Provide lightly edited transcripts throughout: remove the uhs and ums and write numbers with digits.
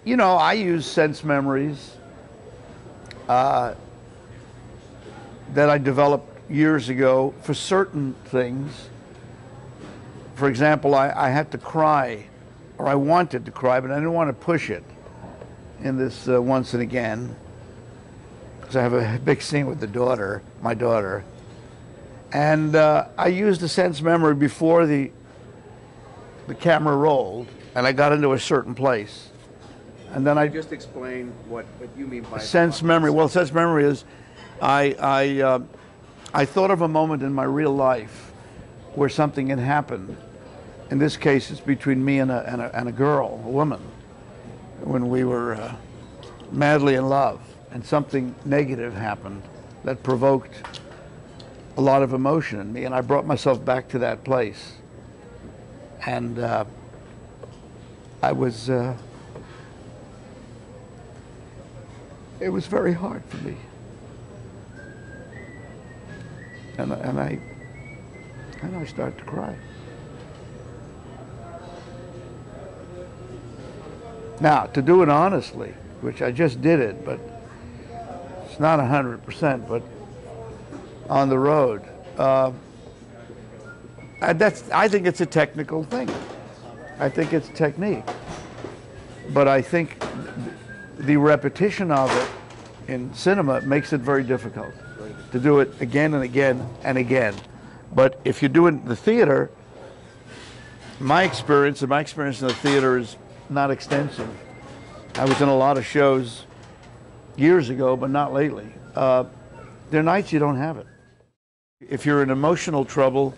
You know, I use sense memories that I developed years ago for certain things. For example, I had to cry, or I wanted to cry, but I didn't want to push it in this Once and Again, because I have a big scene with my daughter. And I used a sense memory before the camera rolled, and I got into a certain place. And then I just explain what you mean by sense memory. Well, sense memory is I thought of a moment in my real life where something had happened. In this case, it's between me and a girl, a woman, when we were madly in love, and something negative happened that provoked a lot of emotion in me, and I brought myself back to that place. And I was, it was very hard for me. And I started to cry. Now, to do it honestly, which I just did it, but it's not 100%, but on the road, I think it's a technical thing. I think it's technique. But I think the repetition of it in cinema makes it very difficult to do it again and again and again. But if you do it in the theater, my experience in the theater is not extensive. I was in a lot of shows years ago, but not lately. There are nights you don't have it. If you're in emotional trouble,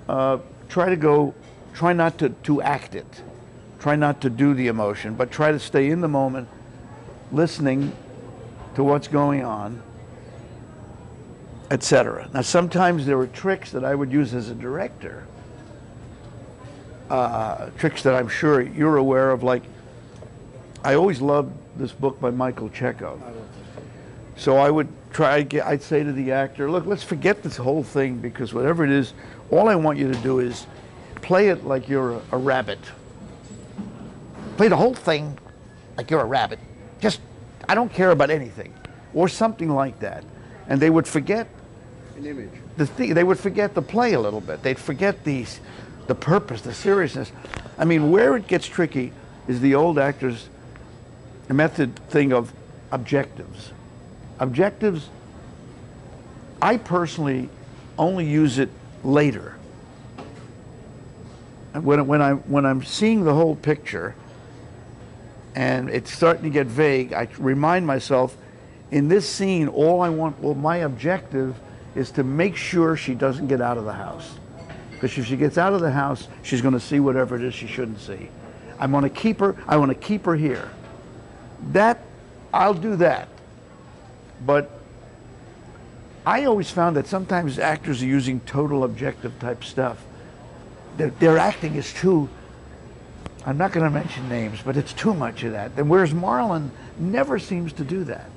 try not to act it. Try not to do the emotion, but try to stay in the moment, listening to what's going on, etc. Now, sometimes there were tricks that I would use as a director, tricks that I'm sure you're aware of, like, I always loved this book by Michael Chekhov. So I would I'd say to the actor, look, let's forget this whole thing, because whatever it is, all I want you to do is play it like you're a rabbit. Play the whole thing like you're a rabbit. Just, I don't care about anything, or something like that. And they would forget an image. They would forget the play a little bit. They'd forget the purpose, the seriousness. I mean, where it gets tricky is the old actors' method thing of objectives. Objectives, I personally only use it later. And when I'm seeing the whole picture and it's starting to get vague, I remind myself, in this scene, my objective is to make sure she doesn't get out of the house. Because if she gets out of the house, she's going to see whatever it is she shouldn't see. I want to keep her here. I'll do that. But I always found that sometimes actors are using total objective type stuff. Their acting is too, I'm not going to mention names, but it's too much of that. And whereas Marlon never seems to do that.